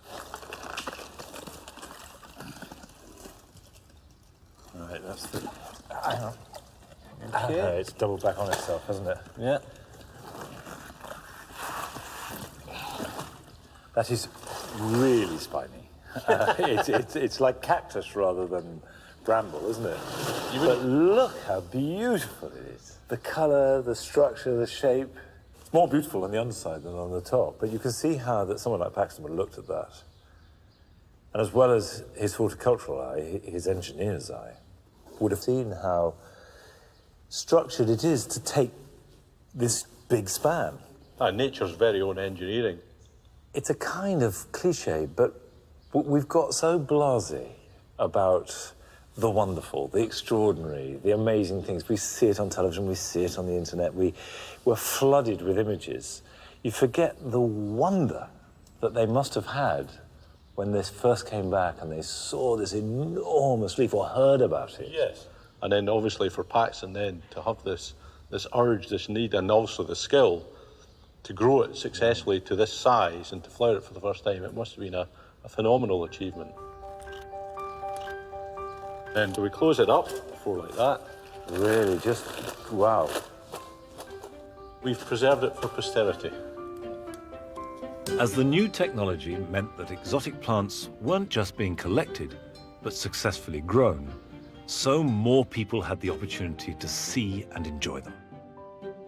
Right, that's the... Hang on. Okay. It's doubled back on itself, hasn't it? Yeah. That is really spiny. It's like cactus rather than bramble, isn't it? But look how beautiful it is. The colour, the structure, the shape. It's more beautiful on the underside than on the top, but you can see how that someone like Paxton would have looked at that. And as well as his horticultural eye, his engineer's eye would have seen how structured it is to take this big span. Nature's very own engineering. It's a kind of cliche, but we've got so blasé about the wonderful, the extraordinary, the amazing things. We see it on television, we see it on the internet, we're flooded with images. You forget the wonder that they must have had when this first came back and they saw this enormous leaf or heard about it. Yes. And then obviously for Paxton then to have this urge, this need, and also the skill to grow it successfully to this size and to flower it for the first time, it must have been a phenomenal achievement. And we close it up before like that. Really, just wow. We've preserved it for posterity. As the new technology meant that exotic plants weren't just being collected, but successfully grown, so more people had the opportunity to see and enjoy them.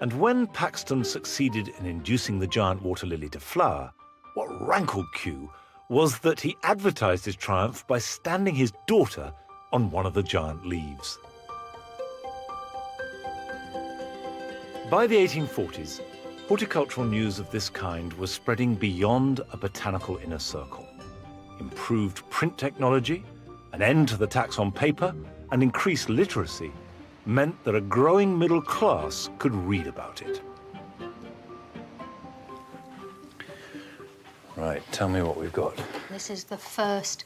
And when Paxton succeeded in inducing the giant water lily to flower, what rankled Kew was that he advertised his triumph by standing his daughter on one of the giant leaves. By the 1840s, horticultural news of this kind was spreading beyond a botanical inner circle. Improved print technology, an end to the tax on paper, and increased literacy meant that a growing middle class could read about it. Right, tell me what we've got. This is the first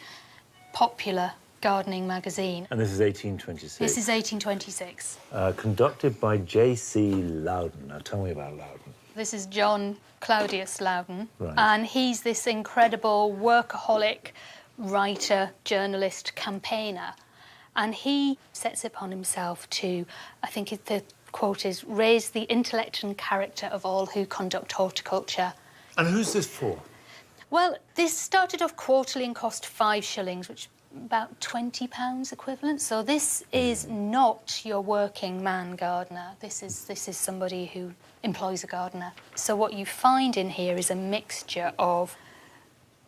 popular gardening magazine. And this is 1826. This is 1826. Conducted by J.C. Loudon. Now tell me about Loudon. This is John Claudius Loudon. Right. And he's this incredible workaholic writer, journalist, campaigner. And he sets upon himself to, I think the quote is, raise the intellect and character of all who conduct horticulture. And who's this for? Well, this started off quarterly and cost 5 shillings, which about £20 equivalent. So this is not your working man gardener. This is somebody who employs a gardener. So what you find in here is a mixture of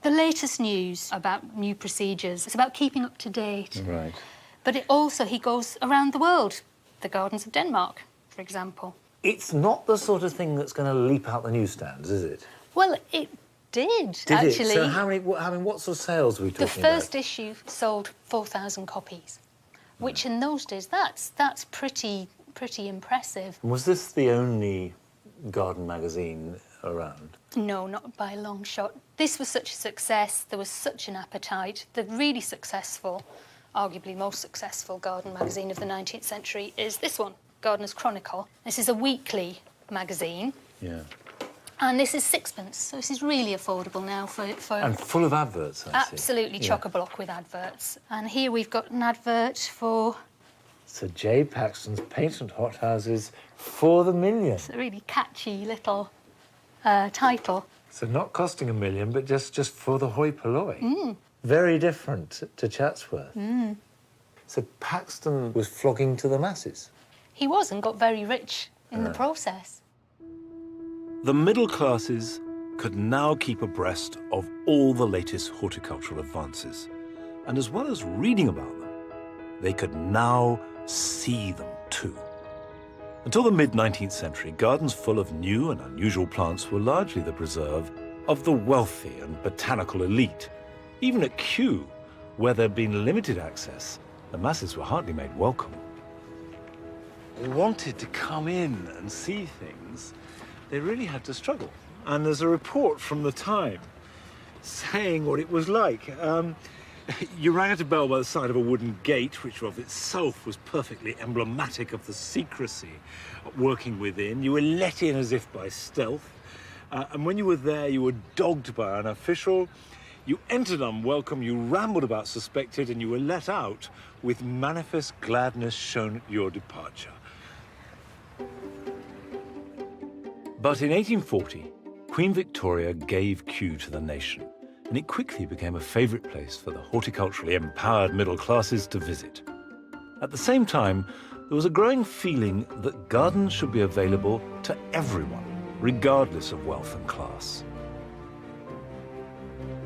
the latest news about new procedures. It's about keeping up to date. Right. But he goes around the world. The gardens of Denmark, for example. It's not the sort of thing that's going to leap out the newsstands, is it? Well, it did It? actually. So what sort of sales are we talking about? The first issue sold 4,000 copies, which in those days, that's pretty impressive. Was this the only garden magazine around? No, not by a long shot. This was such a success. There was such an appetite. The really successful, arguably most successful garden magazine of the 19th century is this one, Gardener's Chronicle. This is a weekly magazine. Yeah. And this is sixpence, so this is really affordable now for And full of adverts, I see. absolutely chock-a-block with adverts. And here we've got an advert for... Sir J. Paxton's patent hothouses for the million. It's a really catchy little title. So not costing $1 million, but just for the hoi polloi. Very different to Chatsworth. So Paxton was flogging to the masses. He was and got very rich in the process. The middle classes could now keep abreast of all the latest horticultural advances. And as well as reading about them, they could now see them too. Until the mid-19th century, gardens full of new and unusual plants were largely the preserve of the wealthy and botanical elite. Even at Kew, where there'd been limited access, the masses were hardly made welcome. They wanted to come in and see things. They really had to struggle. And there's a report from the time saying what it was like. You rang at a bell by the side of a wooden gate, which of itself was perfectly emblematic of the secrecy working within. You were let in as if by stealth. And when you were there, you were dogged by an official. You entered unwelcome, you rambled about suspected, and you were let out with manifest gladness shown at your departure. But in 1840, Queen Victoria gave Kew to the nation, and it quickly became a favourite place for the horticulturally empowered middle classes to visit. At the same time, there was a growing feeling that gardens should be available to everyone, regardless of wealth and class.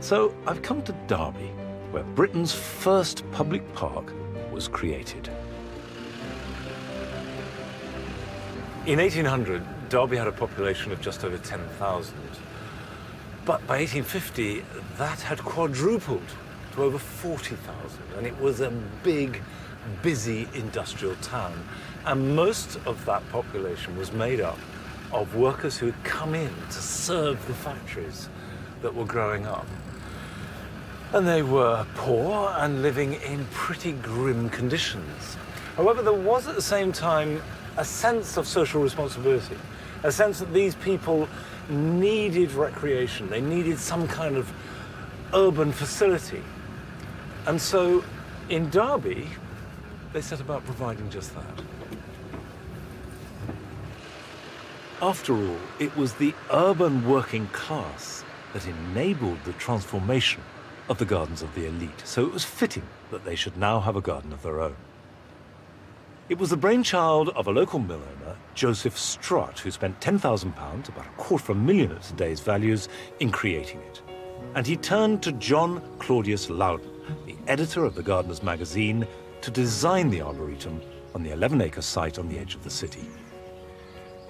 So I've come to Derby, where Britain's first public park was created. In 1800, Derby had a population of just over 10,000. But by 1850, that had quadrupled to over 40,000, and it was a big, busy industrial town. And most of that population was made up of workers who had come in to serve the factories that were growing up. And they were poor and living in pretty grim conditions. However, there was at the same time a sense of social responsibility, a sense that these people needed recreation, they needed some kind of urban facility. And so in Derby, they set about providing just that. After all, it was the urban working class that enabled the transformation of the gardens of the elite, so it was fitting that they should now have a garden of their own. It was the brainchild of a local mill owner, Joseph Strutt, who spent £10,000, about $250,000 at today's values, in creating it. And he turned to John Claudius Loudon, the editor of the Gardener's Magazine, to design the arboretum on the 11-acre site on the edge of the city.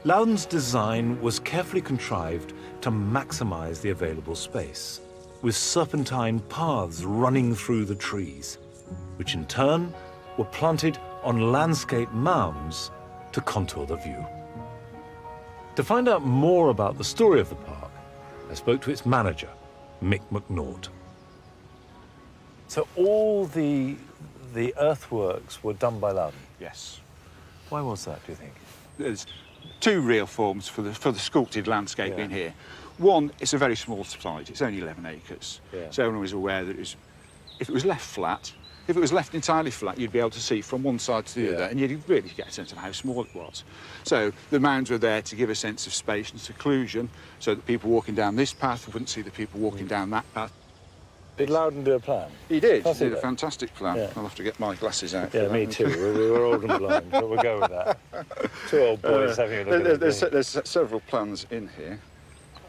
Loudon's design was carefully contrived to maximize the available space, with serpentine paths running through the trees, which in turn were planted on landscape mounds to contour the view. To find out more about the story of the park, I spoke to its manager, Mick McNaught. So all the earthworks were done by Loudon? Yes. Why was that, do you think? There's two real forms for the sculpted landscaping here. One, it's a very small site, it's only 11 acres. So everyone was aware that if it was left flat, if it was left entirely flat, you'd be able to see from one side to the other, and you'd really get a sense of how small it was. So the mounds were there to give a sense of space and seclusion, so that people walking down this path wouldn't see the people walking down that path. Did Loudon do a plan? He did. He did a fantastic plan. Yeah. I'll have to get my glasses out. Yeah, me too. We were old and blind, but we'll go with that. Two old boys having a look at it. There's several plans in here.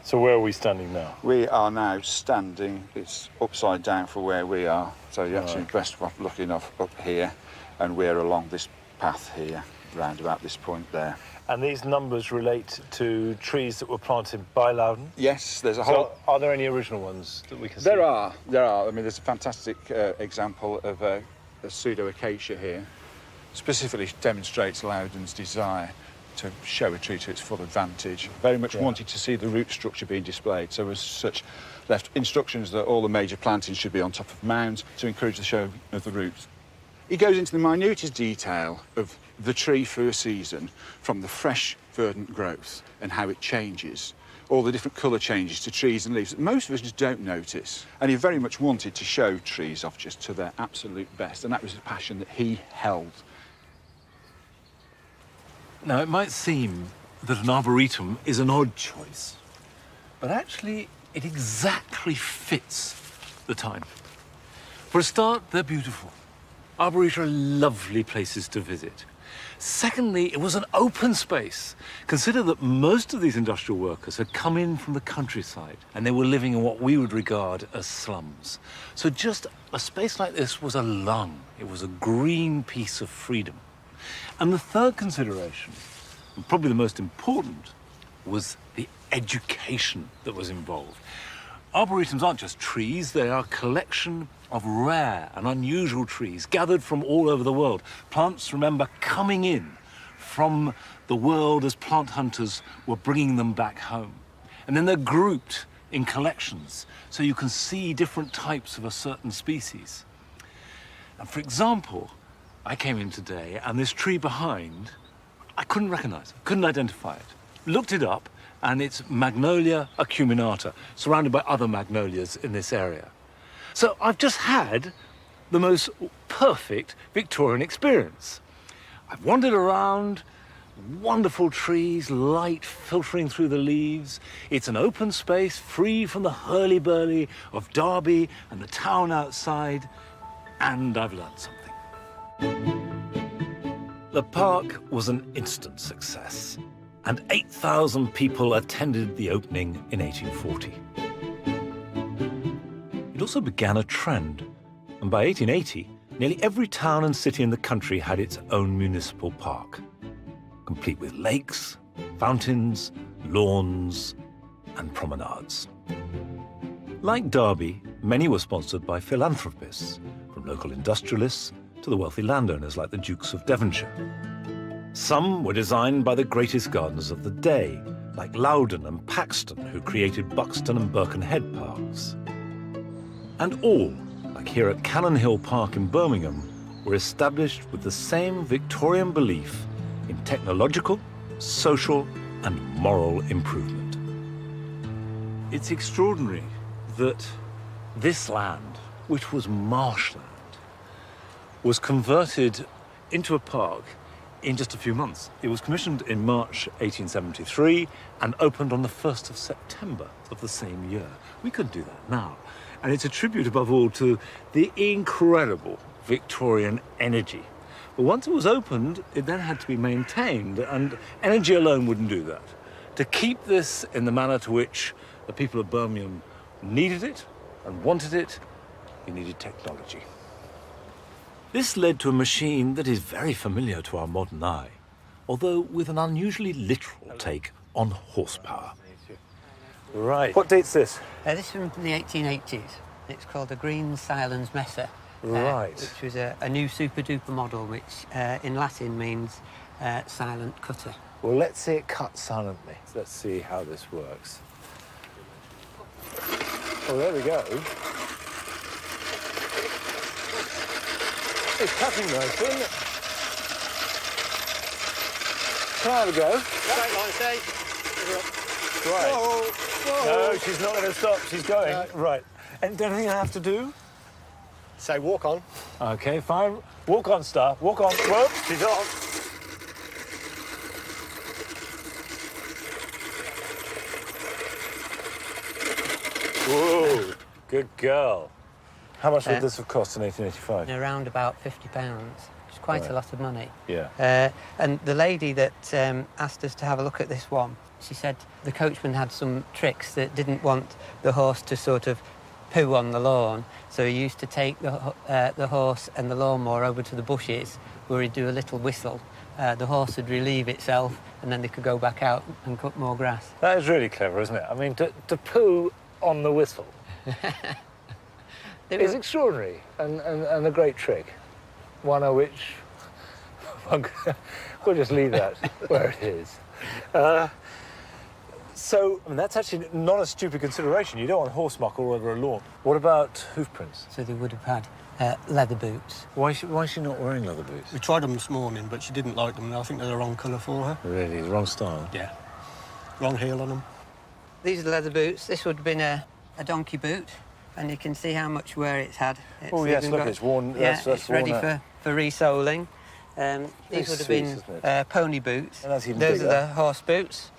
So where are we standing now? We are now standing, it's upside down for where we are. So you're actually best off looking up here, and we're along this path here, round about this point there. And these numbers relate to trees that were planted by Loudon? Yes, there's a whole... So are there any original ones that we can see? There are. I mean, there's a fantastic example of a pseudo-acacia here. Specifically demonstrates Loudon's desire to show a tree to its full advantage. Very much wanted to see the root structure being displayed, so as such left instructions that all the major plantings should be on top of mounds to encourage the show of the roots. He goes into the minutest detail of the tree through a season, from the fresh, verdant growth and how it changes all the different colour changes to trees and leaves that most of us just don't notice. And he very much wanted to show trees off just to their absolute best, and that was a passion that he held. Now, it might seem that an arboretum is an odd choice, but actually it exactly fits the time. For a start, they're beautiful. Arboretum are lovely places to visit. Secondly, it was an open space. Consider that most of these industrial workers had come in from the countryside and they were living in what we would regard as slums. So just a space like this was a lung. It was a green piece of freedom. And the third consideration, and probably the most important, was the education that was involved. Arboretums aren't just trees, they are a collection of rare and unusual trees gathered from all over the world. Plants, remember, coming in from the world as plant hunters were bringing them back home. And then they're grouped in collections so you can see different types of a certain species. And for example, I came in today and this tree behind, I couldn't recognize it, couldn't identify it. Looked it up, and it's Magnolia acuminata, surrounded by other magnolias in this area. So I've just had the most perfect Victorian experience. I've wandered around, wonderful trees, light filtering through the leaves. It's an open space, free from the hurly-burly of Derby and the town outside, and I've learned something. The park was an instant success, and 8,000 people attended the opening in 1840. It also began a trend, and by 1880, nearly every town and city in the country had its own municipal park, complete with lakes, fountains, lawns, and promenades. Like Derby, many were sponsored by philanthropists, from local industrialists to the wealthy landowners like the Dukes of Devonshire. Some were designed by the greatest gardeners of the day, like Loudon and Paxton, who created Buxton and Birkenhead parks. And all, like here at Cannon Hill Park in Birmingham, were established with the same Victorian belief in technological, social, and moral improvement. It's extraordinary that this land, which was marshland, was converted into a park in just a few months. It was commissioned in March 1873 and opened on the 1st of September of the same year. We couldn't do that now. And it's a tribute, above all, to the incredible Victorian energy. But once it was opened, it then had to be maintained, and energy alone wouldn't do that. To keep this in the manner to which the people of Birmingham needed it and wanted it, you needed technology. This led to a machine that is very familiar to our modern eye, although with an unusually literal take on horsepower. Right. What date's this? This is from the 1880s. It's called the Green Silence Messer. Right. Which was a new super-duper model, which in Latin means silent cutter. Well, let's see it cut silently. Let's see how this works. Oh, there we go. It's cutting nice, isn't it? Can I have a go? Straight line, stay. Right. Whoa, whoa. No, she's not going to stop. She's going. Right. And anything I have to do? Say walk on. Okay, fine. Walk on, Star. Walk on. Whoop, she's on. Whoa, good girl. How much would this have cost in 1885? Around about £50. It's quite a lot of money. Yeah. And the lady that asked us to have a look at this one, she said the coachman had some tricks that didn't want the horse to sort of poo on the lawn, so he used to take the horse and the lawnmower over to the bushes where he'd do a little whistle. The horse would relieve itself, and then they could go back out and cut more grass. That is really clever, isn't it? I mean, to poo on the whistle is extraordinary and a great trick. One of which we'll just leave that where it is. So, I mean, that's actually not a stupid consideration. You don't want horse muck all over a lawn. What about hoof prints? So they would have had leather boots. Why is she not wearing leather boots? We tried them this morning, but she didn't like them. I think they're the wrong colour for her. Really? The wrong style? Yeah. Wrong heel on them. These are the leather boots. This would have been a donkey boot, and you can see how much wear it's had. Oh, yes, look, it's worn. Yeah, that's it's ready for resoling. These would have been pony boots. Those are the horse boots.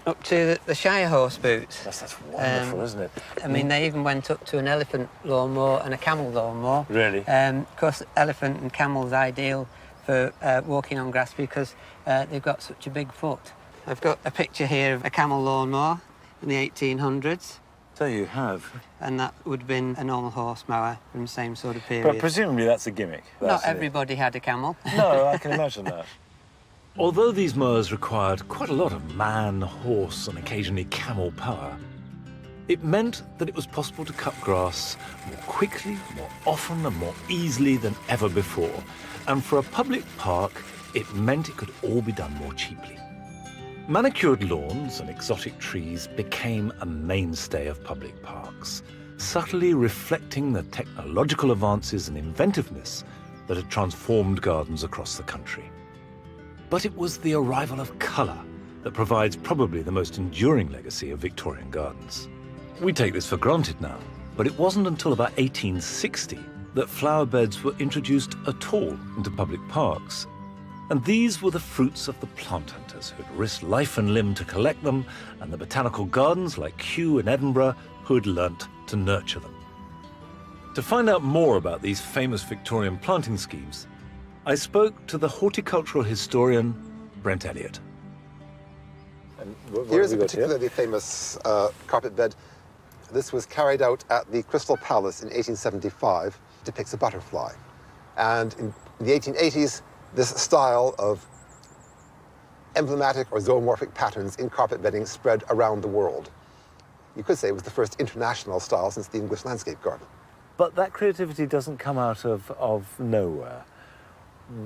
Up to the Shire horse boots. That's wonderful, isn't it? I mean, they even went up to an elephant lawnmower and a camel lawnmower. Really? Of course, elephant and camel's ideal for walking on grass because they've got such a big foot. I've got a picture here of a camel lawnmower in the 1800s. So you have. And that would have been a normal horse mower from the same sort of period. But presumably that's a gimmick. Not everybody had a camel. No, I can imagine that. Although these mowers required quite a lot of man, horse and occasionally camel power, it meant that it was possible to cut grass more quickly, more often and more easily than ever before. And for a public park, it meant it could all be done more cheaply. Manicured lawns and exotic trees became a mainstay of public parks, subtly reflecting the technological advances and inventiveness that had transformed gardens across the country. But it was the arrival of colour that provides probably the most enduring legacy of Victorian gardens. We take this for granted now, but it wasn't until about 1860 that flower beds were introduced at all into public parks. And these were the fruits of the plant hunters who had risked life and limb to collect them, and the botanical gardens like Kew in Edinburgh who had learnt to nurture them. To find out more about these famous Victorian planting schemes, I spoke to the horticultural historian, Brent Elliott. Here's a particularly famous carpet bed. This was carried out at the Crystal Palace in 1875. It depicts a butterfly. And in the 1880s, this style of emblematic or zoomorphic patterns in carpet bedding spread around the world. You could say it was the first international style since the English landscape garden. But that creativity doesn't come out of nowhere.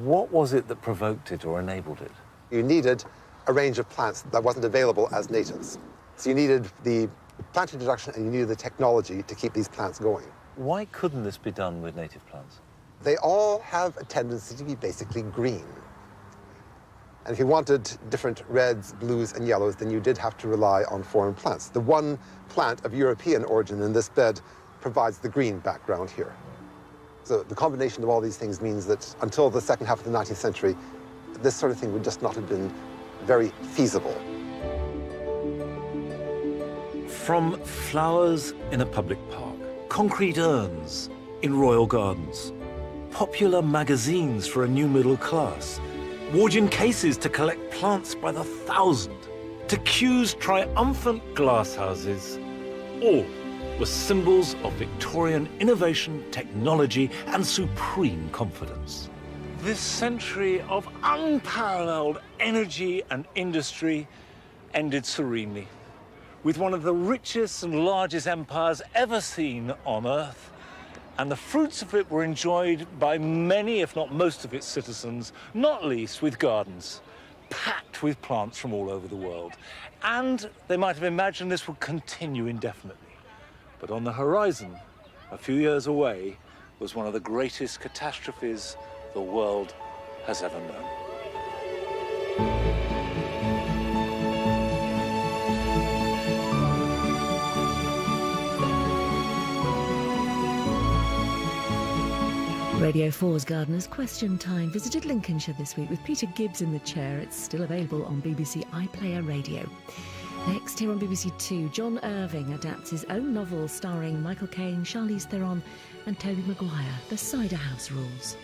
What was it that provoked it or enabled it? You needed a range of plants that wasn't available as natives. So you needed the plant introduction and you needed the technology to keep these plants going. Why couldn't this be done with native plants? They all have a tendency to be basically green. And if you wanted different reds, blues, and yellows, then you did have to rely on foreign plants. The one plant of European origin in this bed provides the green background here. So the combination of all these things means that until the second half of the 19th century, this sort of thing would just not have been very feasible. From flowers in a public park, concrete urns in royal gardens, popular magazines for a new middle class, Wardian cases to collect plants by the thousand, to Kew's triumphant glasshouses, all were symbols of Victorian innovation, technology, and supreme confidence. This century of unparalleled energy and industry ended serenely, with one of the richest and largest empires ever seen on Earth, and the fruits of it were enjoyed by many, if not most of its citizens, not least with gardens packed with plants from all over the world. And they might have imagined this would continue indefinitely. But on the horizon, a few years away, was one of the greatest catastrophes the world has ever known. Radio 4's Gardener's Question Time visited Lincolnshire this week with Peter Gibbs in the chair. It's still available on BBC iPlayer Radio. Next, here on BBC Two, John Irving adapts his own novel starring Michael Caine, Charlize Theron and Tobey Maguire, The Cider House Rules.